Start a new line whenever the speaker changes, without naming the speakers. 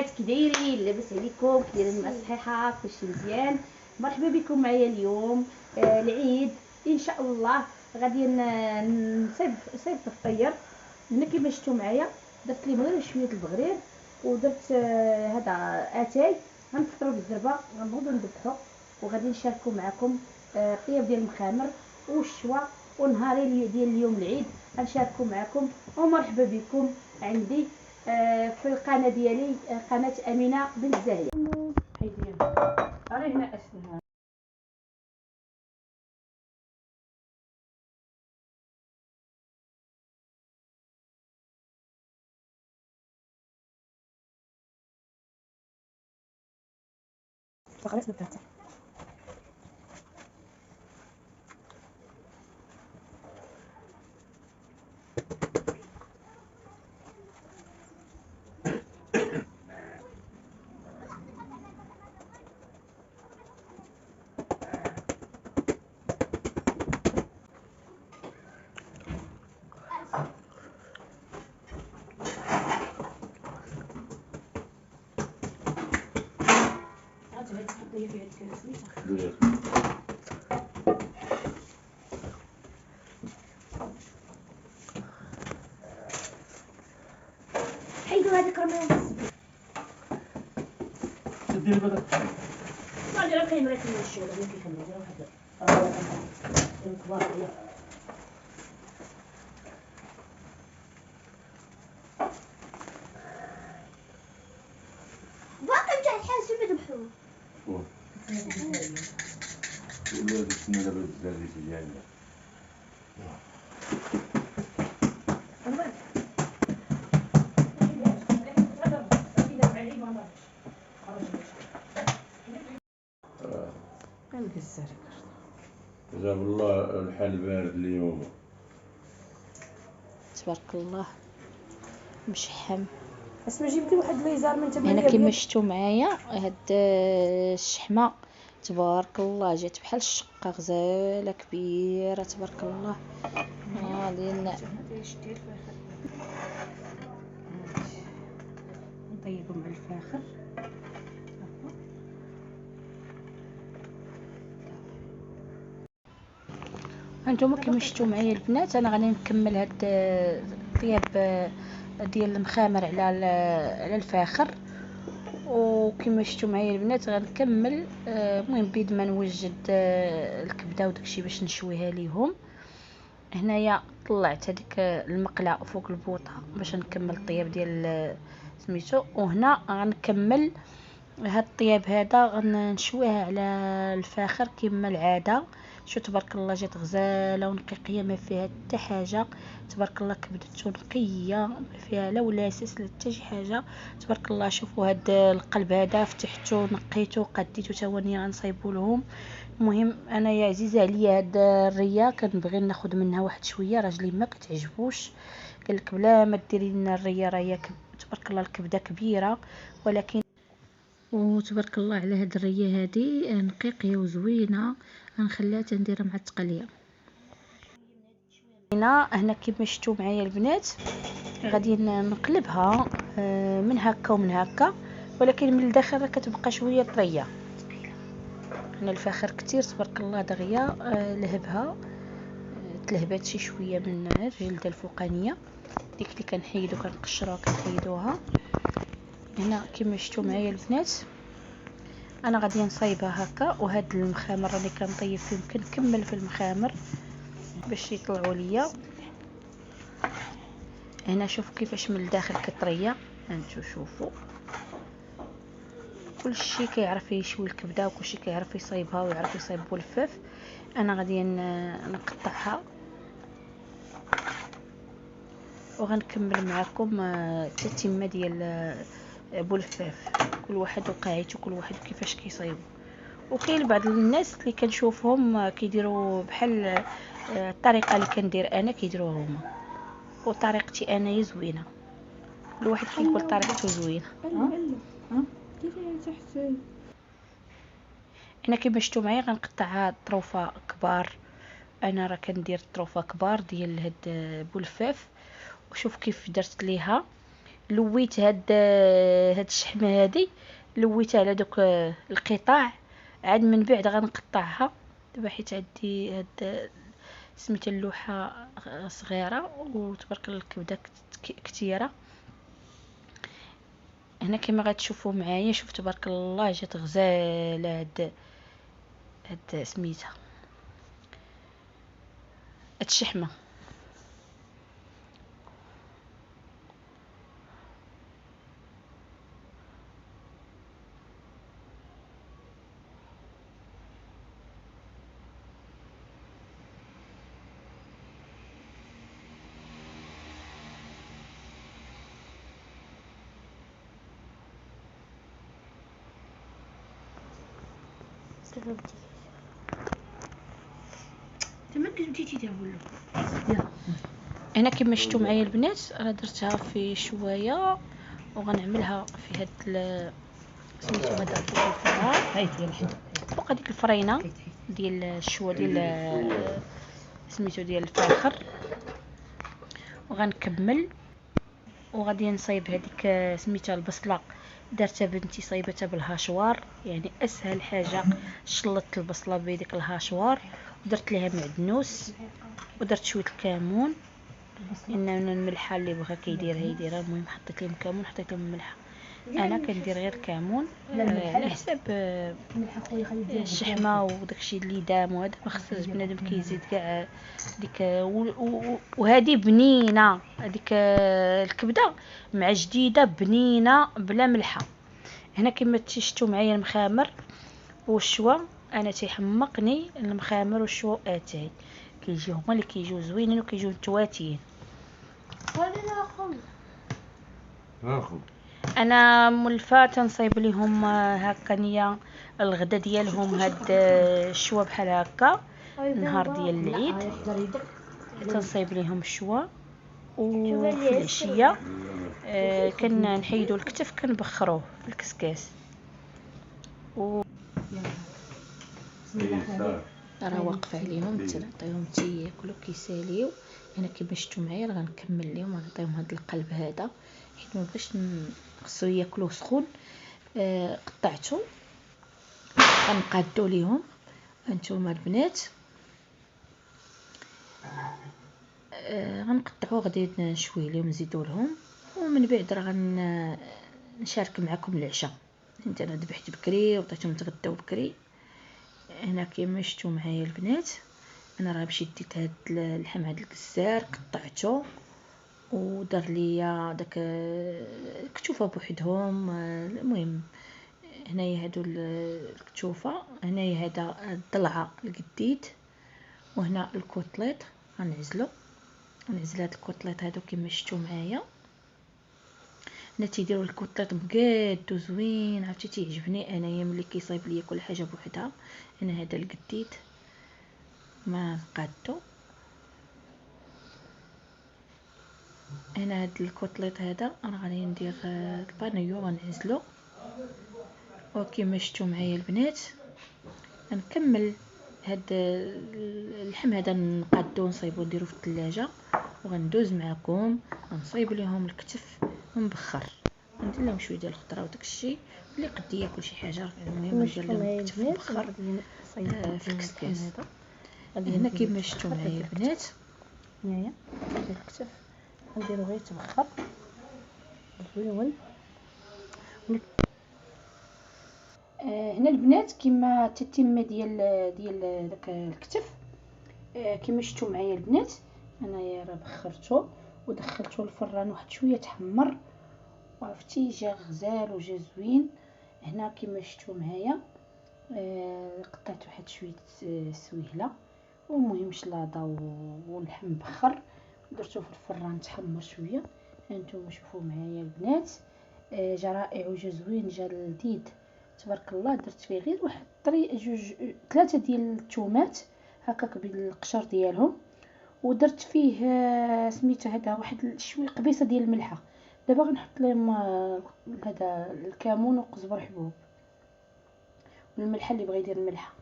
البنات كي دايرين؟ لاباس عليكم؟ كي دايرين مع الصحيحه؟ كلشي مزيان؟ مرحبا بكم معايا اليوم العيد ان شاء الله. غادي نصيب الطير. هنا كيما شفتوا معايا درت ليه غير شويه البغرير ودرت هذا اتاي. غنفطروا بالزربه، غنبغيو نذبحوا وغادي نشاركوا معكم الطياب ديال المخامر والشوا. ونهاري ديال اليوم العيد غنشاركوا معكم. ومرحبا بكم عندي في القناه ديالي، قناه امينه بنت زاهيه. حيدي راه هنا اسمها خلاص نبدا. حيدوا هذيك رميها ديري بالك. صافي راه كاين راكي الشغل اللي كيخلي ديروا واحد الكبار ديال باقي نتاع الحاسب يذبحوه. ولا بسم الله بالزاف ديالنا. جاب الله الحال بارد اليوم تبارك الله مشحم. اسمع جيب لي واحد ليزار من تما. هنا كيما شفتوا معايا هاد الشحمه تبارك الله جات بحال الشقه غزاله كبيره تبارك الله. غادي نطيبوا مع الفاخر. هانتوما كيما شفتوا معايا البنات، انا غادي نكمل هاد الطياب ديال المخامر على الفاخر. وكما شفتوا معايا البنات غنكمل المهم بيد ما نوجد الكبده وداكشي باش نشويها ليهم. هنايا طلعت هذيك المقله فوق البوطه باش نكمل الطياب ديال سميتو. وهنا غنكمل هاد الطياب هذا غنشويها على الفاخر كما العاده. شو تبارك الله جات غزاله ونقيقيه ما فيها حتى حاجه. تبارك الله كبدته نقيه ما فيها لا ولاسس لا حتى شي حاجه. تبارك الله شوفوا هاد القلب هذا فتحته نقيته قديته ثواني غنصايبوا لهم. المهم انا يا عزيزه عليا هاد الريه كنبغي ناخذ منها واحد شويه، راجلي ما كتعجبوش قال لك بلا ما ديري لنا الريه راهي تبارك الله الكبده كبيره. ولكن وتبارك الله على هاد الريه هادي نقيقيه وزوينه غنخليها تنديرها مع التقليه. هنا كيما شفتوا معايا البنات غادي نقلبها من هكا ومن هكا، ولكن من الداخل راه كتبقى شويه طريه. هنا الفاخر كتير تبارك الله دغيا لهبها تلهبات شي شويه من الجلده الفوقانيه ديك اللي كنحيدو كنقشروها كنحيدوها. هنا كيما شفتوا معايا البنات انا غادي نصايبها هكا. وهاد المخامر راني كنطيب فيهم كنكمل في المخامر باش يطلعوا ليا. هنا شوفوا كيفاش من الداخل كطريه. انتو شوفوا كلشي كيعرف يشوي الكبده وكلشي كيعرف يصايبها ويعرف يصايب بولفاف. انا غادي نقطعها وغنكمل معكم التتمه ديال بولفاف. كل واحد وقاعته كل واحد كيفاش كيصايبو. وكاين بعض الناس اللي كنشوفهم كيديروا بحال الطريقه اللي كندير انا كيديروها هما، وطريقتي انا زوينه. كل واحد كيقول طريقته زوينه. انا كيما شفتوا معايا غنقطعها طروفه كبار. انا راه كندير طروفه كبار ديال هاد بولفاف. وشوف كيف درت ليها لويت هاد الشحمه هادي، لويتها على دوك القطاع، عاد من بعد غنقطعها دابا حيت عندي هاد سميتها اللوحه صغيره وتبارك الله الكبده كثيره. هنا كما غتشوفوا معايا، شوف تبارك الله جات غزاله هاد سميتها هاد الشحمه. هنا كما شفتوا معايا البنات راه درتها في شويه، وغنعملها في هاد سميتو هذا فوق الفران، فوق هذيك الفرينه ديال الشوا ديال سميتو ديال الفاخر. وغنكمل وغادي نصايب هذيك سميتها البصله، درتها بنتي صايبتها بالهاشوار، يعني اسهل حاجه. شلطت البصله بهذيك الهاشوار ودرت لها معدنوس ودرت شويه الكمون، ان الملحه اللي بغا كيديرها يديرها. المهم حطيت لهم كمون، حطيت لهم ملحه. انا كندير غير كمون على حساب الشحمه وداكشي اللي دام، وهذا ما خصش بنادم كيزيد كاع ديك. وهذه بنينه هذيك الكبده مع جديده بنينه بلا ملحه. هنا كما شفتوا معايا المخامر والشوا، انا تيحمقني المخامر والشوا اتاي، كيجيو هما اللي كيجيو زوينين وكيجيو متواتيين. انا ملفه تنصايب ليهم هكا نيه الغدا ديالهم هاد الشوا بحال هكا نهار ديال العيد، تنصايب ليهم الشوا. وفي العشيه كنحيدوا الكتف كنبخروه في الكسكاس. راه واقفه عليهم حتى نعطيهم حتى ياكلوا كيساليو. هنا كما شفتوا معايا راه غنكمل لهم، غنعطيهم هذا القلب هذا حيت ما بغيتش خصو ياكلوه سخون. قطعته غنقادو ليهم هانتوما البنات. غنقطعو غادي نشوي لهم نزيدو لهم، ومن بعد راه نشارك معكم العشاء. انت انا ذبحت بكري وعطيتهم يتغداو بكري. هنا كما شفتوا معايا البنات انا راه مشيت ديت هاد اللحم هاد الكزار قطعته ودار ليا داك الكتوفه بوحدهم. المهم هنايا هادو الكتوفه، هنايا هذا الضلعه القديد، وهنا الكوتليط غنعزل هاد الكوتليط هادو كما شفتوا معايا. هنا تيديروا الكوتليط مقاد وزوين، عرفتي تيعجبني انايا ملي كيصايب ليا كل حاجه بوحدها. هنا هذا القديد ما قادو. هنا هاد الكوتليط هذا انا غادي ندير البانيو غنعزلو. وكما شفتوا معايا البنات غنكمل هاد اللحم هذا نقادو نصايبو نديرو في الثلاجه، وغندوز معكم غنصايب ليهم الكتف ونبخر، ندير لهم شويه ديال الخضره وداكشي اللي قد ياكل شي حاجه. المهم ندير لهم الكتف مبخر في الكسكاس. هنا كما شفتوا معايا البنات هنايا ديال الكتف نديرو غير تبخر زوين. هنا البنات كما التتمه ديال داك الكتف كما شفتوا معايا البنات. انايا راه بخرته ودخلته الفران واحد شويه تحمر، وعرفتي جا غزال وجا زوين. هنا كما شفتوا معايا قطعت واحد شويه سويهله، والمهم شلاضه واللحم مبخر درتو في الفران تحمر شويه. هانتوما شوفوا معايا البنات جا رائع وجا زوين جا لذيذ تبارك الله. درت فيه غير واحد جوج 3 ديال الثومات هكاك بالقشر ديالهم، ودرت فيه سميتو هذا واحد شويه قبيصه ديال الملحه. دابا غنحط لهم هذا الكمون وقزبر حبوب والملحه اللي بغى يدير الملحه.